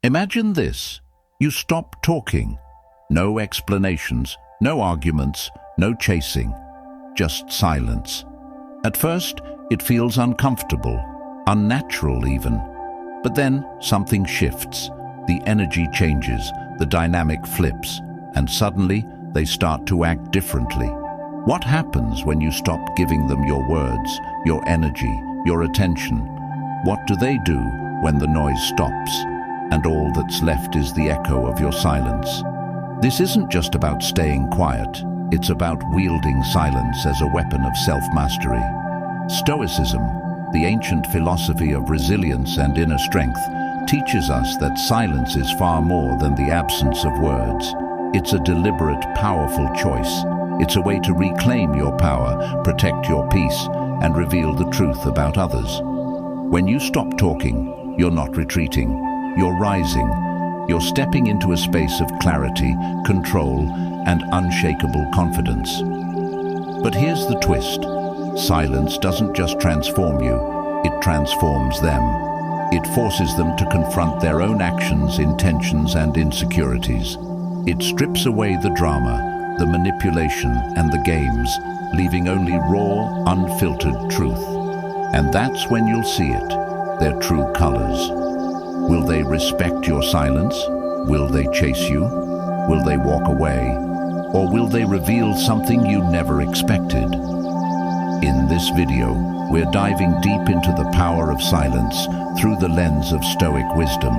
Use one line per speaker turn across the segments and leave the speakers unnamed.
Imagine this. You stop talking. No explanations, no arguments, no chasing. Just silence. At first, it feels uncomfortable, unnatural even. But then something shifts. The energy changes, the dynamic flips, and suddenly they start to act differently. What happens when you stop giving them your words, your energy, your attention? What do they do when the noise stops, and all that's left is the echo of your silence? This isn't just about staying quiet, it's about wielding silence as a weapon of self-mastery. Stoicism, the ancient philosophy of resilience and inner strength, teaches us that silence is far more than the absence of words. It's a deliberate, powerful choice. It's a way to reclaim your power, protect your peace, and reveal the truth about others. When you stop talking, you're not retreating, you're rising. You're stepping into a space of clarity, control, and unshakable confidence. But here's the twist. Silence doesn't just transform you, it transforms them. It forces them to confront their own actions, intentions, and insecurities. It strips away the drama, the manipulation, and the games, leaving only raw, unfiltered truth. And that's when you'll see it, their true colors. Will they respect your silence? Will they chase you? Will they walk away? Or will they reveal something you never expected? In this video, we're diving deep into the power of silence through the lens of Stoic wisdom.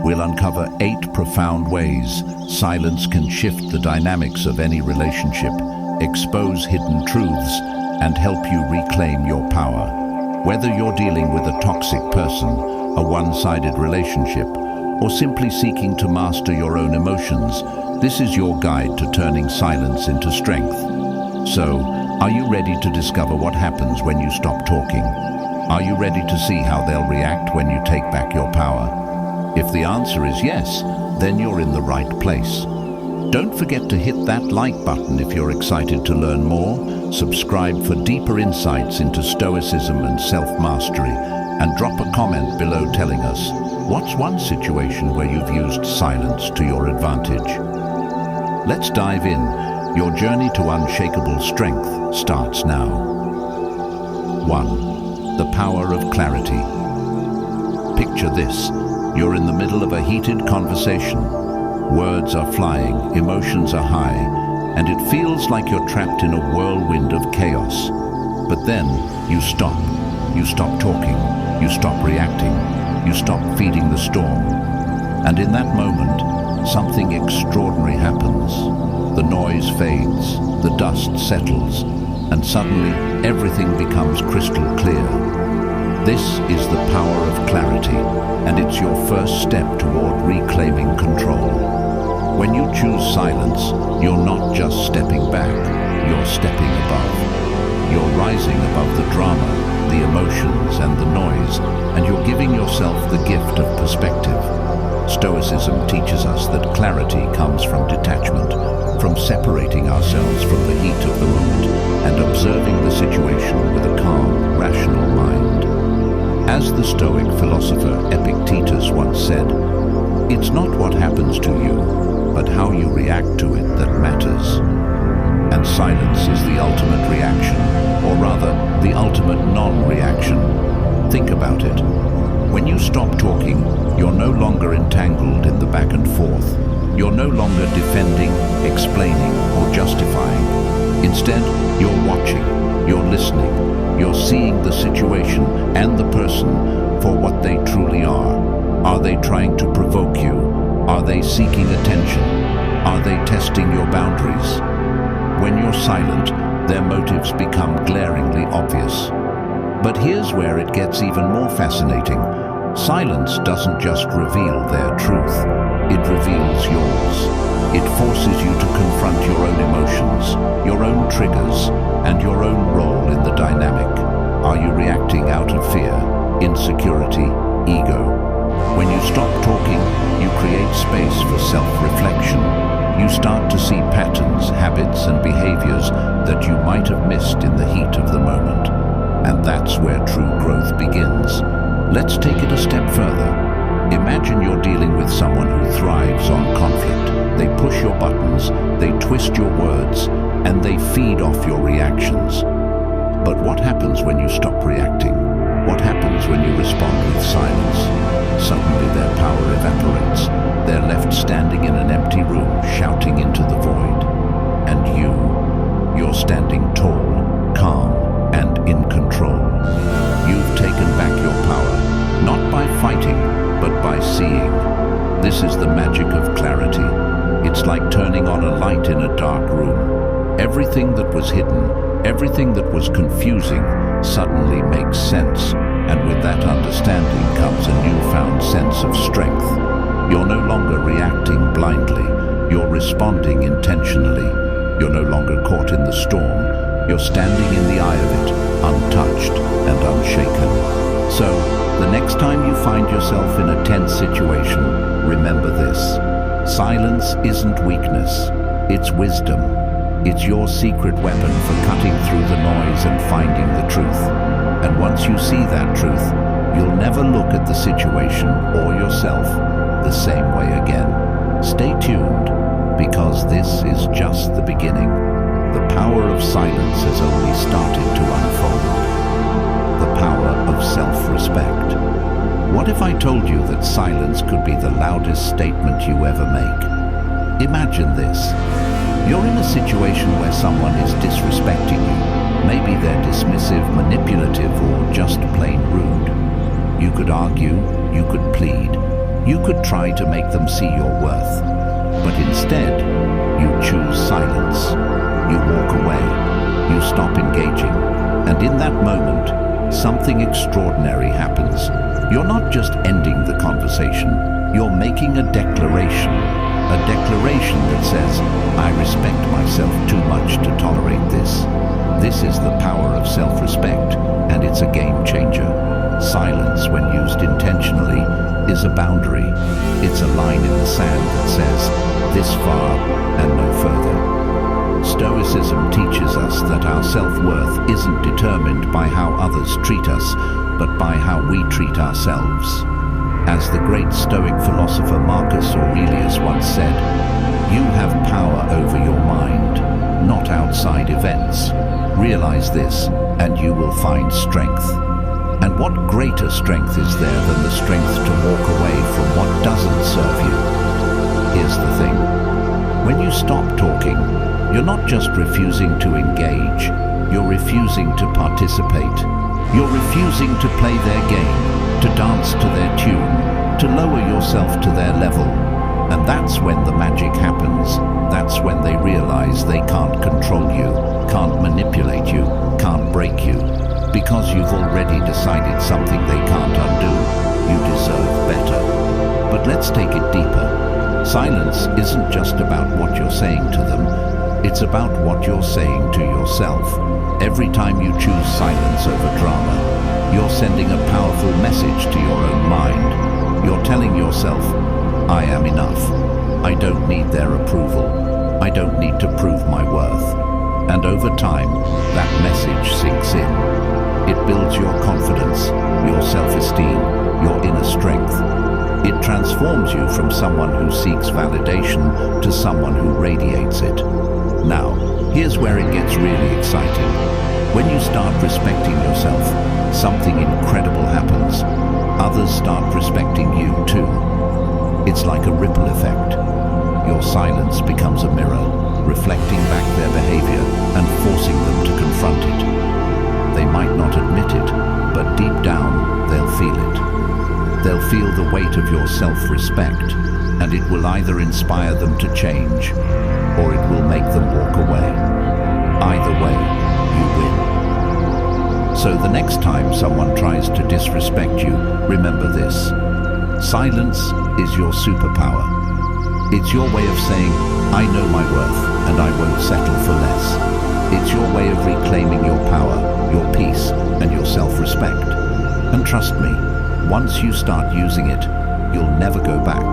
We'll uncover 8 profound ways silence can shift the dynamics of any relationship, expose hidden truths, and help you reclaim your power. Whether you're dealing with a toxic person, a one-sided relationship, or simply seeking to master your own emotions, this is your guide to turning silence into strength. So, are you ready to discover what happens when you stop talking? Are you ready to see how they'll react when you take back your power? If the answer is yes, then you're in the right place. Don't forget to hit that like button if you're excited to learn more, subscribe for deeper insights into Stoicism and self-mastery, and drop a comment below telling us, what's one situation where you've used silence to your advantage? Let's dive in. Your journey to unshakable strength starts now. 1. The power of clarity. Picture this. You're in the middle of a heated conversation. Words are flying, emotions are high, and it feels like you're trapped in a whirlwind of chaos. But then, you stop. You stop talking. You stop reacting. You stop feeding the storm. And in that moment, something extraordinary happens. The noise fades, the dust settles, and suddenly everything becomes crystal clear. This is the power of clarity, and it's your first step toward reclaiming control. When you choose silence, you're not just stepping back, you're stepping above. You're rising above the drama, the emotions, and the noise, and you're giving yourself the gift of perspective. Stoicism teaches us that clarity comes from detachment, from separating ourselves from the heat of the moment and observing the situation with a calm, rational mind. As the Stoic philosopher Epictetus once said, "It's not what happens to you, but how you react to it that matters." And silence is the ultimate reaction, or rather, the ultimate non-reaction. Think about it. When you stop talking, you're no longer entangled in the back and forth. You're no longer defending, explaining, or justifying. Instead, you're watching, you're listening, you're seeing the situation and the person for what they truly are. Are they trying to provoke you? Are they seeking attention? Are they testing your boundaries? When you're silent, their motives become glaringly obvious. But here's where it gets even more fascinating. Silence doesn't just reveal their truth, it reveals yours. It forces you to confront your own emotions, your own triggers, and your own role in the dynamic. Are you reacting out of fear, insecurity, ego? When you stop talking, you create space for self-reflection. You start to see patterns, habits, and behaviors that you might have missed in the heat of the moment. And that's where true growth begins. Let's take it a step further. Imagine you're dealing with someone who thrives on conflict. They push your buttons, they twist your words, and they feed off your reactions. But what happens when you stop reacting? What happens when you respond with silence? Suddenly their power evaporates. They're left standing in an empty room, shouting into the void. And you're standing tall, calm, and in control. You've taken back your power, not by fighting, but by seeing. This is the magic of clarity. It's like turning on a light in a dark room. Everything that was hidden, everything that was confusing, suddenly makes sense. And with that understanding comes a newfound sense of strength. You're no longer reacting blindly. You're responding intentionally. You're no longer caught in the storm. You're standing in the eye of it, untouched and unshaken. So, the next time you find yourself in a tense situation, remember this. Silence isn't weakness, it's wisdom. It's your secret weapon for cutting through the noise and finding the truth. And once you see that truth, you'll never look at the situation or yourself the same way again. Stay tuned, because this is just the beginning. The power of silence has only started to unfold. The power of self-respect. What if I told you that silence could be the loudest statement you ever make? Imagine this. You're in a situation where someone is disrespecting you. Maybe they're dismissive, manipulative, or just plain rude. You could argue, you could plead, you could try to make them see your worth. But instead, you choose silence. You walk away. You stop engaging. And in that moment, something extraordinary happens. You're not just ending the conversation, you're making a declaration. A declaration that says, I respect myself too much to tolerate this. This is the power of self-respect, and it's a game changer. Silence, when used intentionally, is a boundary. It's a line in the sand that says, this far and no further. Stoicism teaches us that our self-worth isn't determined by how others treat us, but by how we treat ourselves. As the great Stoic philosopher Marcus Aurelius once said, you have power over your mind, not outside events. Realize this, and you will find strength. And what greater strength is there than the strength to walk away from what doesn't serve you? Here's the thing. When you stop talking, you're not just refusing to engage, you're refusing to participate. You're refusing to play their game, to dance to their tune, to lower yourself to their level. And that's when the magic happens. That's when they realize they can't control you, can't manipulate you, can't break you. Because you've already decided something they can't undo. You deserve better. But let's take it deeper. Silence isn't just about what you're saying to them. It's about what you're saying to yourself. Every time you choose silence over drama, you're sending a powerful message to your own mind. You're telling yourself, I am enough. I don't need their approval. I don't need to prove my worth. And over time, that message sinks in. It builds your confidence, your self-esteem, your inner strength. It transforms you from someone who seeks validation to someone who radiates it. Now, here's where it gets really exciting. When you start respecting yourself, something incredible happens. Others start respecting you too. It's like a ripple effect. Your silence becomes a mirror, reflecting back their behavior and forcing them to confront it. They might not admit it, but deep down, they'll feel it. They'll feel the weight of your self-respect, and it will either inspire them to change, or it will make them walk away. Either way, you win. So the next time someone tries to disrespect you, remember this. Silence is your superpower. It's your way of saying, I know my worth, and I won't settle for less. It's your way of reclaiming your power, your peace, and your self-respect. And trust me, once you start using it, you'll never go back.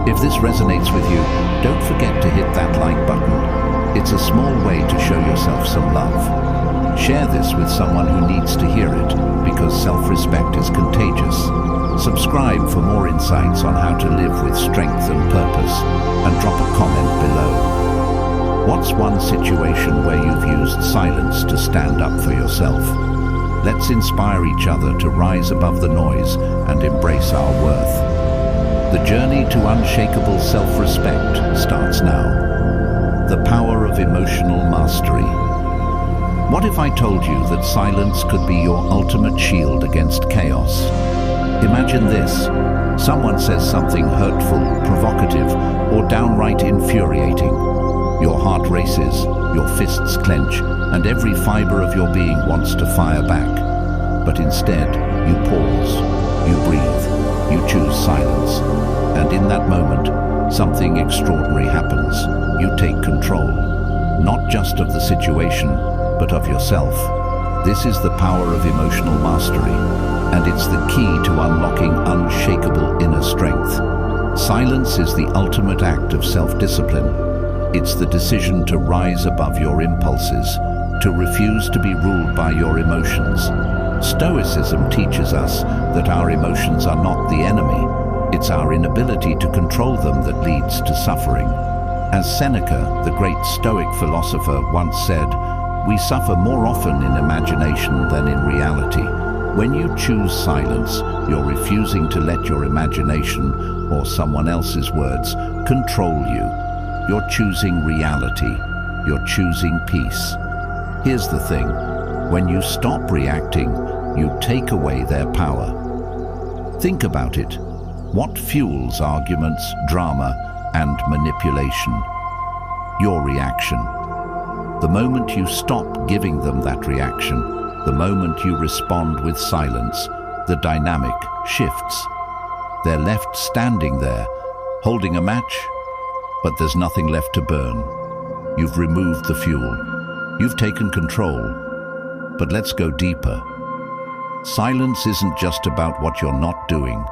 If this resonates with you, don't forget to hit that like button. It's a small way to show yourself some love. Share this with someone who needs to hear it, because self-respect is contagious. Subscribe for more insights on how to live with strength and purpose, and drop a comment below. What's one situation where you've used silence to stand up for yourself? Let's inspire each other to rise above the noise and embrace our worth. The journey to unshakable self-respect starts now. The power of emotional mastery. What if I told you that silence could be your ultimate shield against chaos? Imagine this. Someone says something hurtful, provocative, or downright infuriating. Your heart races, your fists clench, and every fiber of your being wants to fire back. But instead, you pause, you breathe, you choose silence. And in that moment, something extraordinary happens. You take control, not just of the situation, but of yourself. This is the power of emotional mastery, and it's the key to unlocking unshakable inner strength. Silence is the ultimate act of self-discipline. It's the decision to rise above your impulses, to refuse to be ruled by your emotions. Stoicism teaches us that our emotions are not the enemy. It's our inability to control them that leads to suffering. As Seneca, the great Stoic philosopher, once said, "We suffer more often in imagination than in reality." When you choose silence, you're refusing to let your imagination, or someone else's words, control you. You're choosing reality. You're choosing peace. Here's the thing. When you stop reacting, you take away their power. Think about it. What fuels arguments, drama, and manipulation? Your reaction. The moment you stop giving them that reaction, the moment you respond with silence, the dynamic shifts. They're left standing there, holding a match, but there's nothing left to burn. You've removed the fuel. You've taken control. But let's go deeper. Silence isn't just about what you're not doing.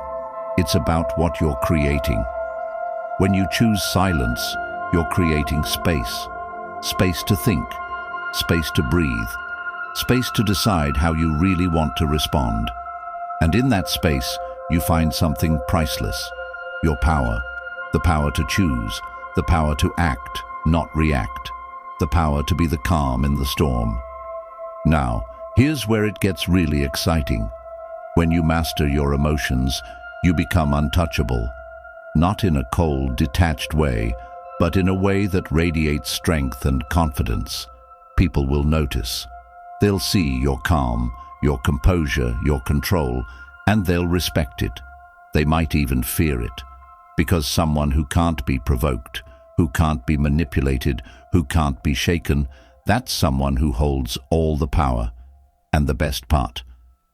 It's about what you're creating. When you choose silence, you're creating space. Space to think, space to breathe, space to decide how you really want to respond. And in that space, you find something priceless. Your power. The power to choose, the power to act, not react, the power to be the calm in the storm. Now, here's where it gets really exciting. When you master your emotions, you become untouchable. Not in a cold, detached way, but in a way that radiates strength and confidence. People will notice. They'll see your calm, your composure, your control, and they'll respect it. They might even fear it. Because someone who can't be provoked, who can't be manipulated, who can't be shaken, that's someone who holds all the power. And the best part,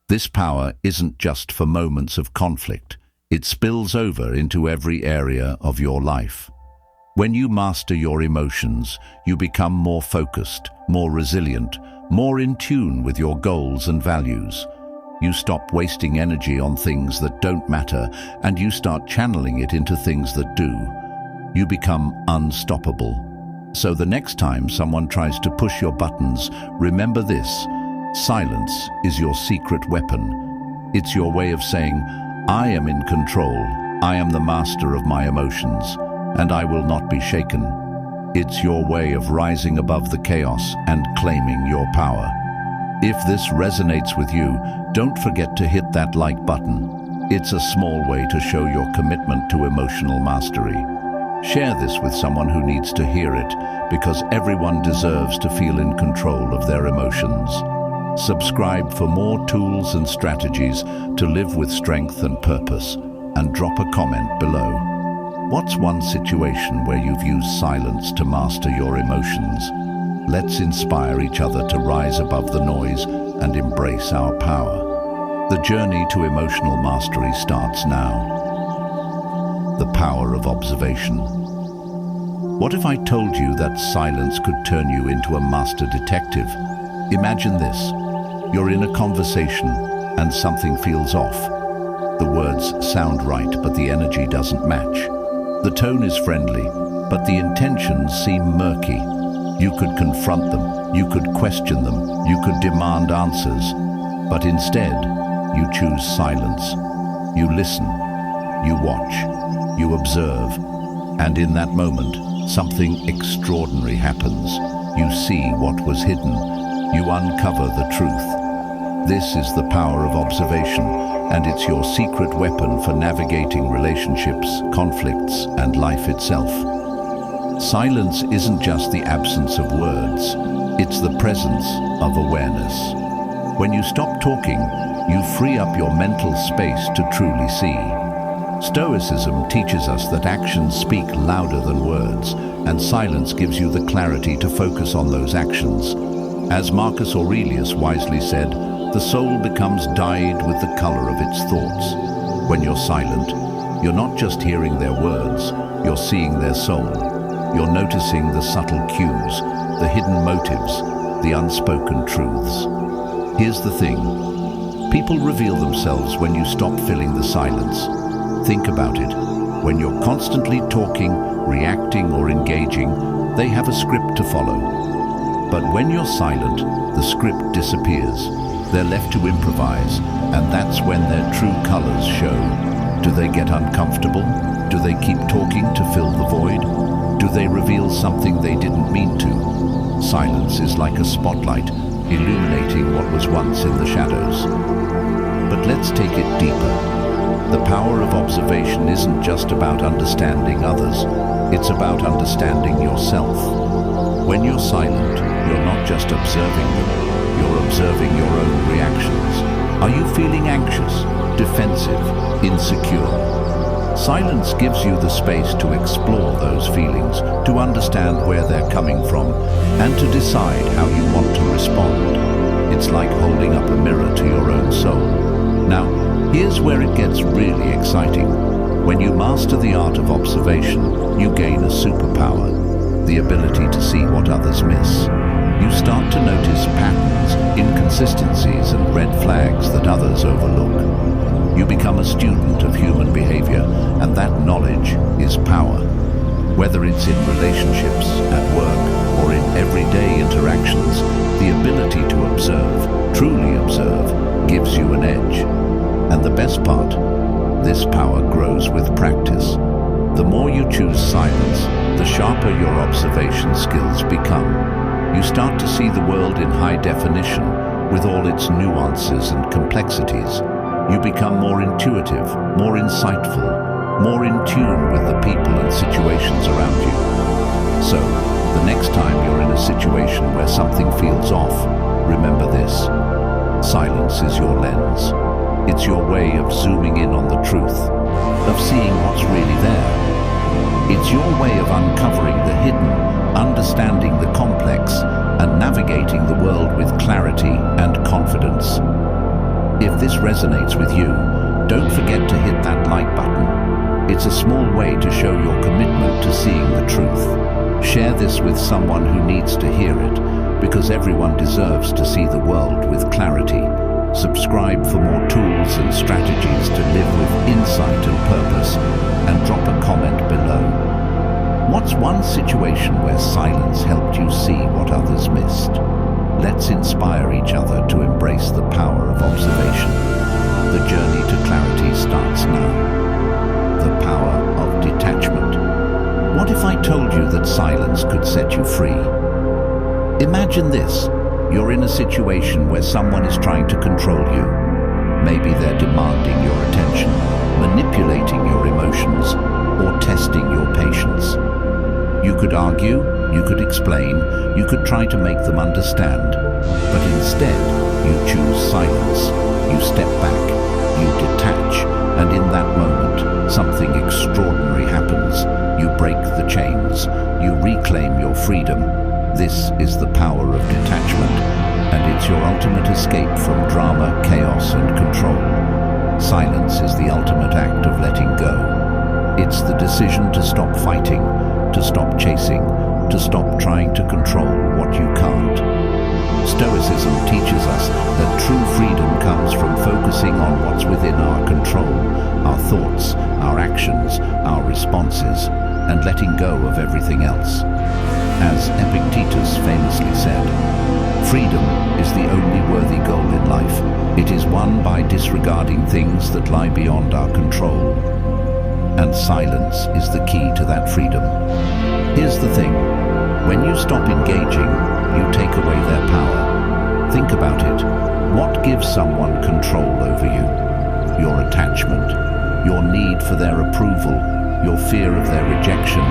this power isn't just for moments of conflict. It spills over into every area of your life. When you master your emotions, you become more focused, more resilient, more in tune with your goals and values. You stop wasting energy on things that don't matter, and you start channeling it into things that do. You become unstoppable. So the next time someone tries to push your buttons, remember this: silence is your secret weapon. It's your way of saying, "I am in control, I am the master of my emotions, and I will not be shaken." It's your way of rising above the chaos and claiming your power. If this resonates with you, don't forget to hit that like button. It's a small way to show your commitment to emotional mastery. Share this with someone who needs to hear it, because everyone deserves to feel in control of their emotions. Subscribe for more tools and strategies to live with strength and purpose, and drop a comment below. What's one situation where you've used silence to master your emotions? Let's inspire each other to rise above the noise and embrace our power. The journey to emotional mastery starts now. The power of observation. What if I told you that silence could turn you into a master detective? Imagine this. You're in a conversation and something feels off. The words sound right, but the energy doesn't match. The tone is friendly, but the intentions seem murky. You could confront them, you could question them, you could demand answers, but instead, you choose silence. You listen, you watch, you observe, and in that moment, something extraordinary happens. You see what was hidden. You uncover the truth. This is the power of observation, and it's your secret weapon for navigating relationships, conflicts, and life itself. Silence isn't just the absence of words, it's the presence of awareness. When you stop talking, you free up your mental space to truly see. Stoicism teaches us that actions speak louder than words, and silence gives you the clarity to focus on those actions. As Marcus Aurelius wisely said, the soul becomes dyed with the color of its thoughts. When you're silent, you're not just hearing their words, you're seeing their soul. You're noticing the subtle cues, the hidden motives, the unspoken truths. Here's the thing. People reveal themselves when you stop filling the silence. Think about it. When you're constantly talking, reacting, or engaging, they have a script to follow. But when you're silent, the script disappears. They're left to improvise, and that's when their true colors show. Do they get uncomfortable? Do they keep talking to fill the void? Do they reveal something they didn't mean to? Silence is like a spotlight, illuminating what was once in the shadows. But let's take it deeper. The power of observation isn't just about understanding others, it's about understanding yourself. When you're silent, you're not just observing them, you're observing your own reactions. Are you feeling anxious, defensive, insecure? Silence gives you the space to explore those feelings, to understand where they're coming from, and to decide how you want to respond. It's like holding up a mirror to your own soul. Now, here's where it gets really exciting. When you master the art of observation, you gain a superpower, the ability to see what others miss. You start to notice patterns, inconsistencies, and red flags that others overlook. You become a student of human behavior, and that knowledge is power. Whether it's in relationships, at work, or in everyday interactions, the ability to observe, truly observe, gives you an edge. And the best part, this power grows with practice. The more you choose silence, the sharper your observation skills become. You start to see the world in high definition, with all its nuances and complexities. You become more intuitive, more insightful, more in tune with the people and situations around you. So, the next time you're in a situation where something feels off, remember this. Silence is your lens. It's your way of zooming in on the truth, of seeing what's really there. It's your way of uncovering the hidden, understanding the complex, and navigating the world with clarity and confidence. If this resonates with you, don't forget to hit that like button. It's a small way to show your commitment to seeing the truth. Share this with someone who needs to hear it, because everyone deserves to see the world with clarity. Subscribe for more tools and strategies to live with insight and purpose, and drop a comment below. What's one situation where silence helped you see what others missed? Let's inspire each other to embrace the power of observation. The journey to clarity starts now. The power of detachment. What if I told you that silence could set you free? Imagine this. You're in a situation where someone is trying to control you. Maybe they're demanding your attention, manipulating your emotions, or testing your patience. You could argue, you could explain, you could try to make them understand, but instead you choose silence. You step back, you detach, and in that moment, something extraordinary happens. You break the chains, you reclaim your freedom. This is the power of detachment, and it's your ultimate escape from drama, chaos, and control. Silence is the ultimate act of letting go. It's the decision to stop fighting, to stop chasing, to stop trying to control what you can't. Stoicism teaches us that true freedom comes from focusing on what's within our control, our thoughts, our actions, our responses, and letting go of everything else. As Epictetus famously said, Freedom is the only worthy goal in life. It is won by disregarding things that lie beyond our control. And silence is the key to that freedom. Here's the thing. When you stop engaging, you take away their power. Think about it. What gives someone control over you? Your attachment, your need for their approval, your fear of their rejection,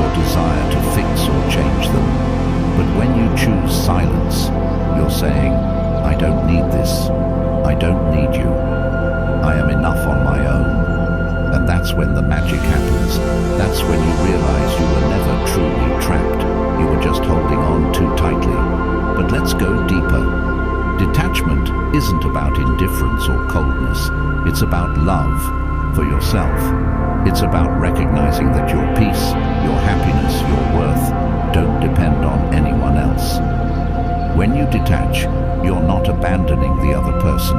your desire to fix or change them. But when you choose silence, you're saying, I don't need this. I don't need you. I am enough on my own. And that's when the magic happens. That's when you realize you were never truly trapped. You were just holding on too tightly. But let's go deeper. Detachment isn't about indifference or coldness. It's about love for yourself. It's about recognizing that your peace, your happiness, your worth don't depend on anyone else. When you detach, you're not abandoning the other person.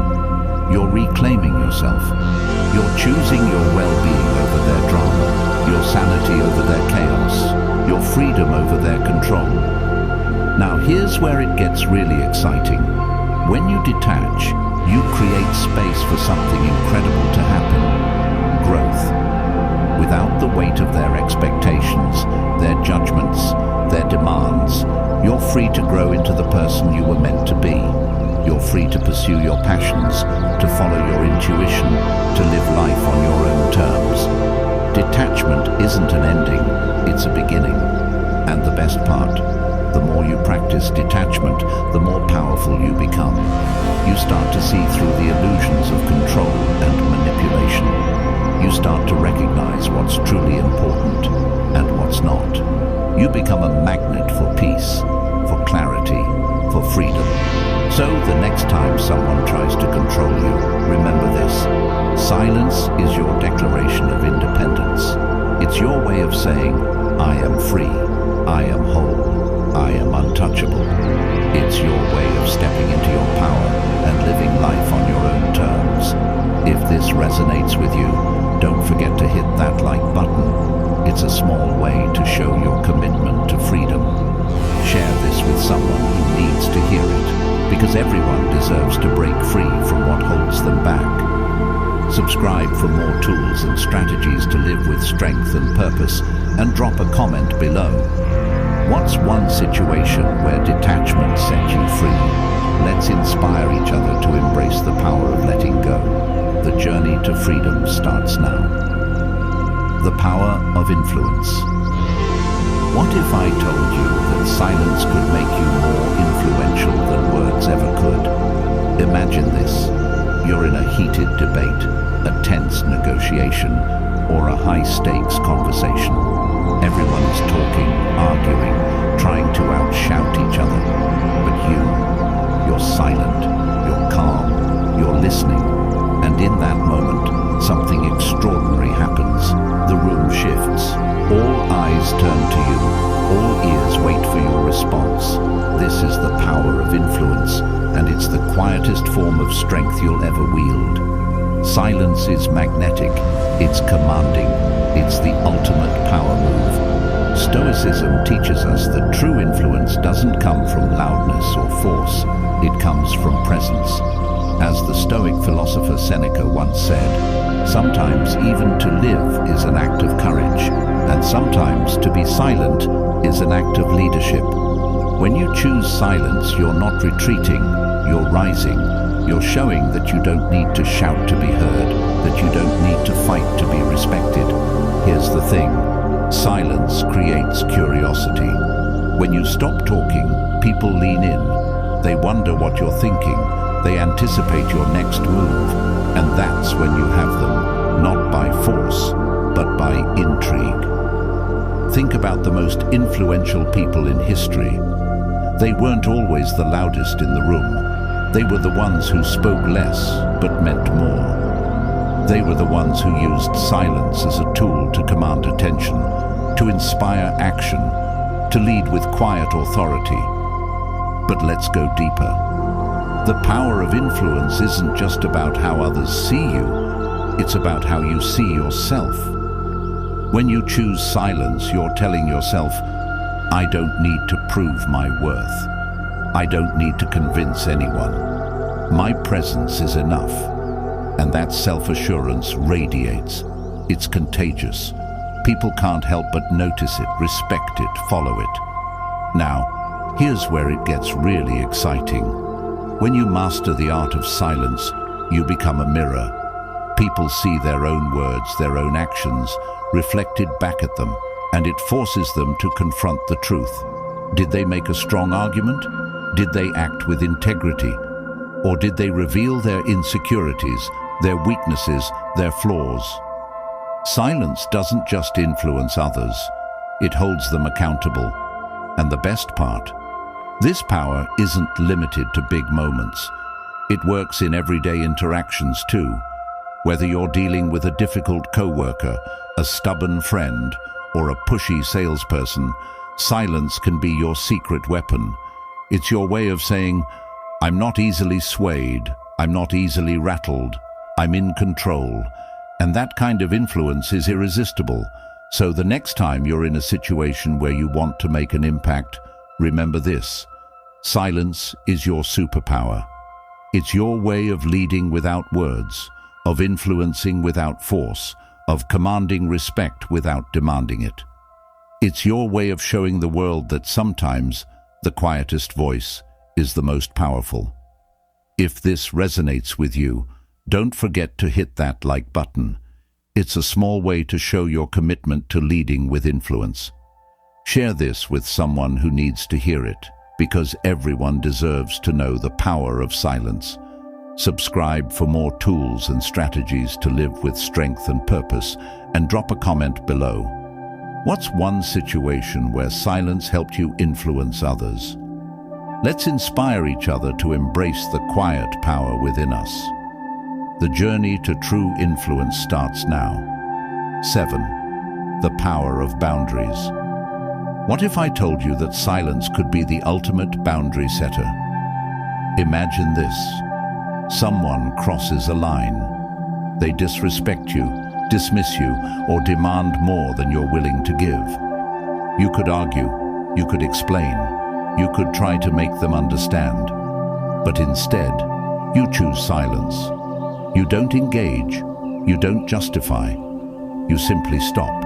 You're reclaiming yourself. You're choosing your well-being over their drama, your sanity over their chaos, your freedom over their control. Now here's where it gets really exciting. When you detach, you create space for something incredible to happen. Growth. Without the weight of their expectations, their judgments, their demands, you're free to grow into the person you were meant to be. You're free to pursue your passions, to follow your intuition, to live life on your own terms. Detachment isn't an ending, it's a beginning. And the best part, the more you practice detachment, the more powerful you become. You start to see through the illusions of control and manipulation. You start to recognize what's truly important and what's not. You become a magnet for peace, for clarity, for freedom. So the next time someone tries to control you, remember this. Silence is your declaration of independence. It's your way of saying, I am free, I am whole, I am untouchable. It's your way of stepping into your power and living life on your own terms. If this resonates with you, don't forget to hit that like button. It's a small way to show your commitment to freedom. Share this with someone who needs to hear it, because everyone deserves to break free from what holds them back. Subscribe for more tools and strategies to live with strength and purpose, and drop a comment below. What's one situation where detachment set you free? Let's inspire each other to embrace the power of letting go. The journey to freedom starts now. The power of influence. What if I told you that silence could make you more influential than words ever could? Imagine this. You're in a heated debate, a tense negotiation, or a high-stakes conversation. Everyone is talking, arguing, trying to outshout each other. But you're silent, you're calm, you're listening. And in that moment, something extraordinary happens. The room shifts. All eyes turn to you. All ears wait for your response. This is the power of influence, and it's the quietest form of strength you'll ever wield. Silence is magnetic. It's commanding. It's the ultimate power move. Stoicism teaches us that true influence doesn't come from loudness or force. It comes from presence. As the Stoic philosopher Seneca once said, sometimes even to live is an act of courage, and sometimes to be silent is an act of leadership. When you choose silence, you're not retreating, you're rising. You're showing that you don't need to shout to be heard, that you don't need to fight to be respected. Here's the thing, silence creates curiosity. When you stop talking, people lean in. They wonder what you're thinking. They anticipate your next move, and that's when you have them, not by force, but by intrigue. Think about the most influential people in history. They weren't always the loudest in the room. They were the ones who spoke less, but meant more. They were the ones who used silence as a tool to command attention, to inspire action, to lead with quiet authority. But let's go deeper. The power of influence isn't just about how others see you, it's about how you see yourself. When you choose silence, you're telling yourself, I don't need to prove my worth. I don't need to convince anyone. My presence is enough. And that self-assurance radiates. It's contagious. People can't help but notice it, respect it, follow it. Now, here's where it gets really exciting. When you master the art of silence, you become a mirror. People see their own words, their own actions, reflected back at them, and it forces them to confront the truth. Did they make a strong argument? Did they act with integrity? Or did they reveal their insecurities, their weaknesses, their flaws? Silence doesn't just influence others, it holds them accountable. And the best part, this power isn't limited to big moments. It works in everyday interactions too. Whether you're dealing with a difficult coworker, a stubborn friend, or a pushy salesperson, silence can be your secret weapon. It's your way of saying, I'm not easily swayed, I'm not easily rattled, I'm in control. And that kind of influence is irresistible. So the next time you're in a situation where you want to make an impact, remember this: silence is your superpower. It's your way of leading without words, of influencing without force, of commanding respect without demanding it. It's your way of showing the world that sometimes the quietest voice is the most powerful. If this resonates with you, don't forget to hit that like button. It's a small way to show your commitment to leading with influence. Share this with someone who needs to hear it, because everyone deserves to know the power of silence. Subscribe for more tools and strategies to live with strength and purpose, and drop a comment below. What's one situation where silence helped you influence others? Let's inspire each other to embrace the quiet power within us. The journey to true influence starts now. 7. The power of boundaries. What if I told you that silence could be the ultimate boundary setter? Imagine this. Someone crosses a line. They disrespect you, dismiss you, or demand more than you're willing to give. You could argue, you could explain, you could try to make them understand. But instead, you choose silence. You don't engage, you don't justify, you simply stop.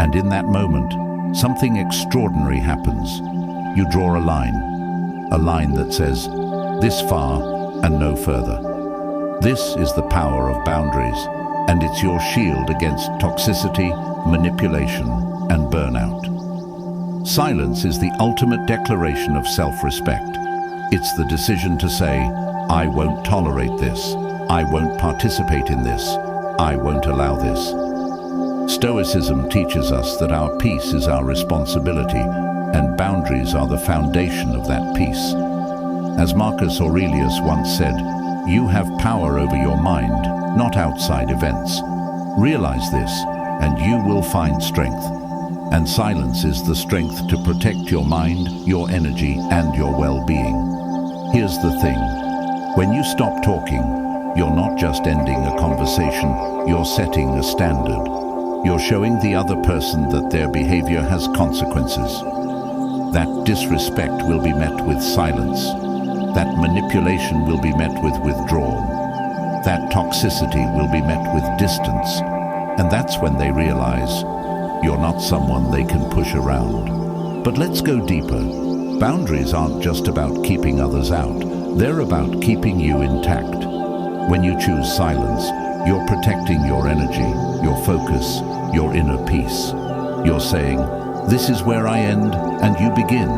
And in that moment, something extraordinary happens. You draw a line that says, this far and no further. This is the power of boundaries, and it's your shield against toxicity, manipulation, and burnout. Silence is the ultimate declaration of self-respect. It's the decision to say, I won't tolerate this, I won't participate in this, I won't allow this. Stoicism teaches us that our peace is our responsibility, and boundaries are the foundation of that peace. As Marcus Aurelius once said, you have power over your mind, not outside events. Realize this, and you will find strength. And silence is the strength to protect your mind, your energy, and your well-being. Here's the thing. When you stop talking, you're not just ending a conversation, you're setting a standard. You're showing the other person that their behavior has consequences. That disrespect will be met with silence. That manipulation will be met with withdrawal. That toxicity will be met with distance. And that's when they realize you're not someone they can push around. But let's go deeper. Boundaries aren't just about keeping others out. They're about keeping you intact. When you choose silence, you're protecting your energy, your focus, your inner peace. You're saying, this is where I end and you begin.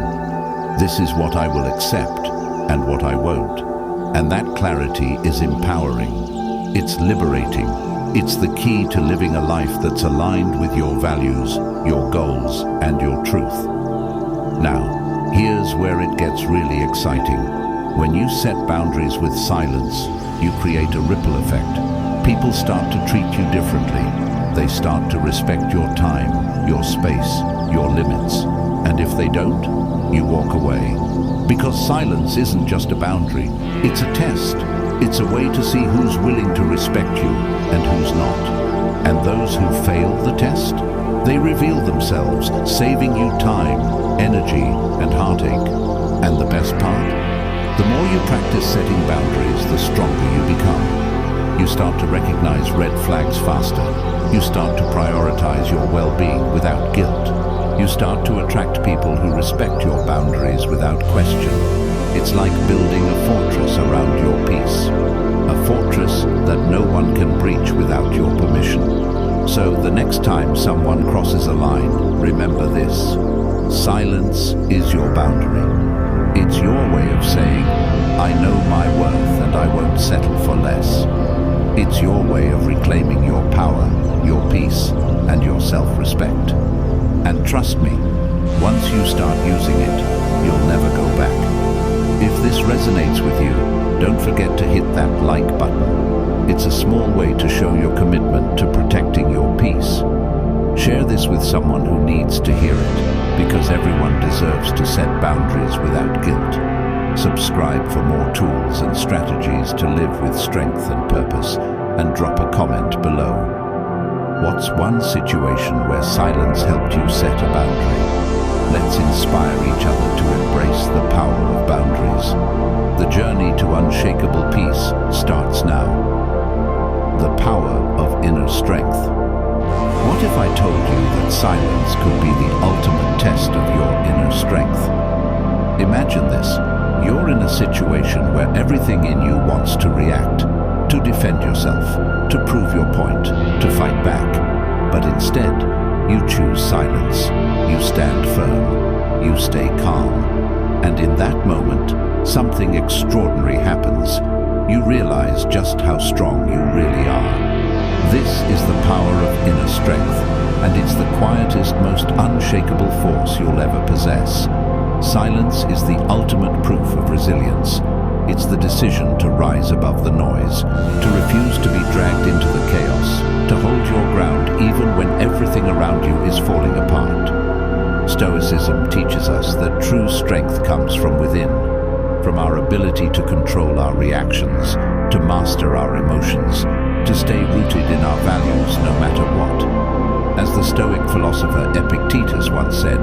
This is what I will accept and what I won't. And that clarity is empowering. It's liberating. It's the key to living a life that's aligned with your values, your goals, and your truth. Now, here's where it gets really exciting. When you set boundaries with silence, you create a ripple effect. People start to treat you differently. They start to respect your time, your space, your limits. And if they don't, you walk away. Because silence isn't just a boundary, it's a test. It's a way to see who's willing to respect you and who's not. And those who fail the test, they reveal themselves, saving you time, energy, and heartache. And the best part? The more you practice setting boundaries, the stronger you become. You start to recognize red flags faster. You start to prioritize your well-being without guilt. You start to attract people who respect your boundaries without question. It's like building a fortress around your peace. A fortress that no one can breach without your permission. So the next time someone crosses a line, remember this. Silence is your boundary. It's your way of saying, I know my worth and I won't settle for less. It's your way of reclaiming your power, your peace, and your self-respect. And trust me, once you start using it, you'll never go back. If this resonates with you, don't forget to hit that like button. It's a small way to show your commitment to protecting your peace. Share this with someone who needs to hear it, because everyone deserves to set boundaries without guilt. Subscribe for more tools and strategies to live with strength and purpose, and drop a comment below. What's one situation where silence helped you set a boundary? Let's inspire each other to embrace the power of boundaries. The journey to unshakable peace starts now. The power of inner strength. What if I told you that silence could be the ultimate test of your inner strength? Imagine this. You're in a situation where everything in you wants to react, to defend yourself, to prove your point, to fight back. But instead, you choose silence. You stand firm. You stay calm. And in that moment, something extraordinary happens. You realize just how strong you really are. This is the power of inner strength, and it's the quietest, most unshakable force you'll ever possess. Silence is the ultimate proof of resilience. It's the decision to rise above the noise, to refuse to be dragged into the chaos, to hold your ground even when everything around you is falling apart. Stoicism teaches us that true strength comes from within, from our ability to control our reactions, to master our emotions, to stay rooted in our values no matter what. As the Stoic philosopher Epictetus once said,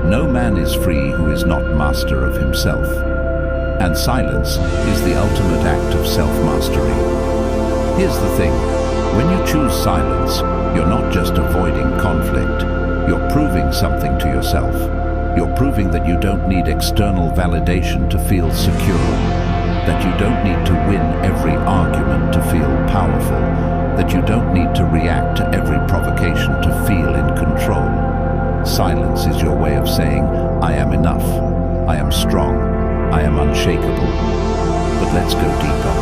"No man is free who is not master of himself." And silence is the ultimate act of self-mastery. Here's the thing, when you choose silence, you're not just avoiding conflict, you're proving something to yourself. You're proving that you don't need external validation to feel secure, that you don't need to win every argument to feel powerful, that you don't need to react to every provocation to feel in control. Silence is your way of saying, I am enough, I am strong, I am unshakable. But let's go deeper.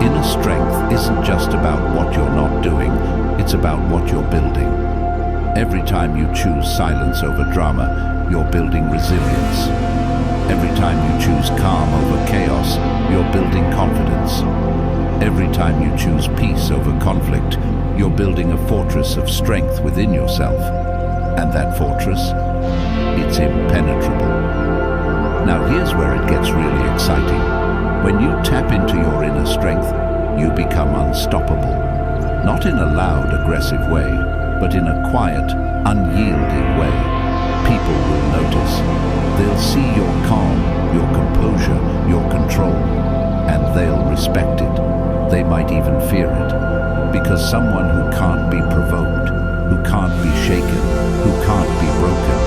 Inner strength isn't just about what you're not doing, it's about what you're building. Every time you choose silence over drama, you're building resilience. Every time you choose calm over chaos, you're building confidence. Every time you choose peace over conflict, you're building a fortress of strength within yourself. And that fortress? It's impenetrable. Now here's where it gets really exciting. When you tap into your inner strength, you become unstoppable. Not in a loud, aggressive way, but in a quiet, unyielding way. People will notice. They'll see your calm, your composure, your control, and they'll respect it. They might even fear it. Because someone who can't be provoked, who can't be shaken, who can't be broken,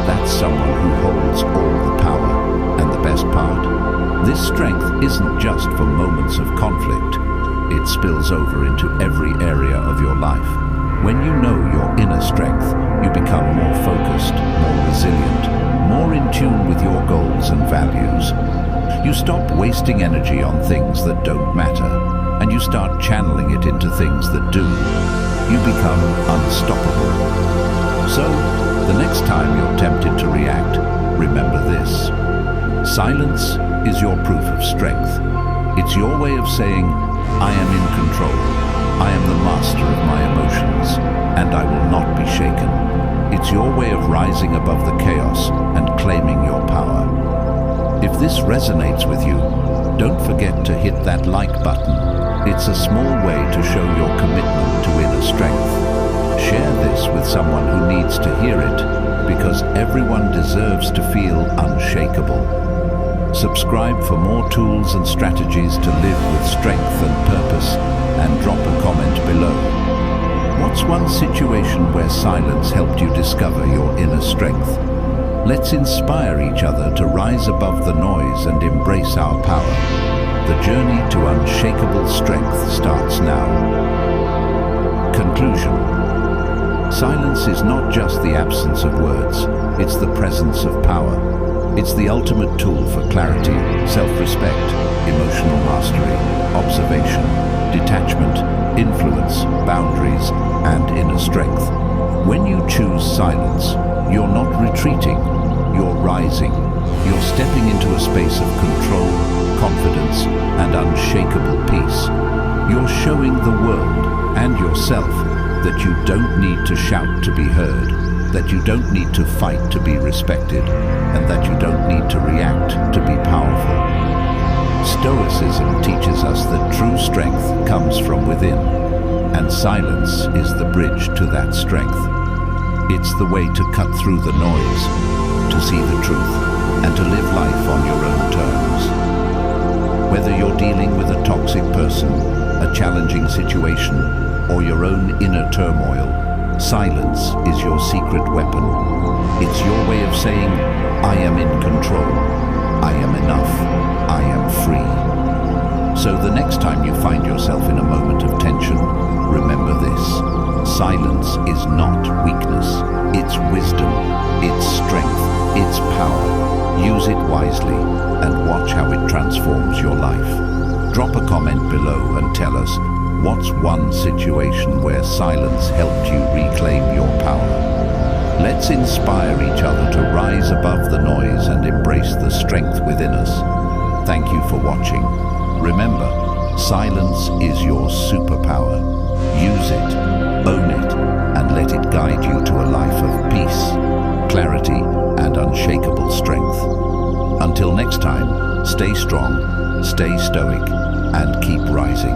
that's someone who holds all the power. And the best part? This strength isn't just for moments of conflict. It spills over into every area of your life. When you know your inner strength, you become more focused, more resilient, more in tune with your goals and values. You stop wasting energy on things that don't matter, and you start channeling it into things that do. You become unstoppable. So, the next time you're tempted to react, remember this. Silence is your proof of strength. It's your way of saying, I am in control. I am the master of my emotions, and I will not be shaken. It's your way of rising above the chaos and claiming your power. If this resonates with you, don't forget to hit that like button. It's a small way to show your commitment to inner strength. Share this with someone who needs to hear it, because everyone deserves to feel unshakable. Subscribe for more tools and strategies to live with strength and purpose, and drop a comment below. What's one situation where silence helped you discover your inner strength? Let's inspire each other to rise above the noise and embrace our power. The journey to unshakable strength starts now. Conclusion. Silence is not just the absence of words, it's the presence of power. It's the ultimate tool for clarity, self-respect, emotional mastery, observation, detachment, influence, boundaries, and inner strength. When you choose silence, you're not retreating, you're rising. You're stepping into a space of control, confidence, and unshakable peace. You're showing the world and yourself that you don't need to shout to be heard, that you don't need to fight to be respected, and that you don't need to react to be powerful. Stoicism teaches us that true strength comes from within, and silence is the bridge to that strength. It's the way to cut through the noise, to see the truth, and to live life on your own terms. Whether you're dealing with a toxic person, a challenging situation, or your own inner turmoil, silence is your secret weapon. It's your way of saying, I am in control, I am enough, I am free. So the next time you find yourself in a moment of tension, remember this. Silence is not weakness, it's wisdom, it's strength, it's power. Use it wisely and watch how it transforms your life. Drop a comment below and tell us, what's one situation where silence helped you reclaim your power? Let's inspire each other to rise above the noise and embrace the strength within us. Thank you for watching. Remember, silence is your superpower. Use it, own it, and let it guide you to a life of peace, clarity, and unshakable strength. Until next time, stay strong, stay stoic, and keep rising.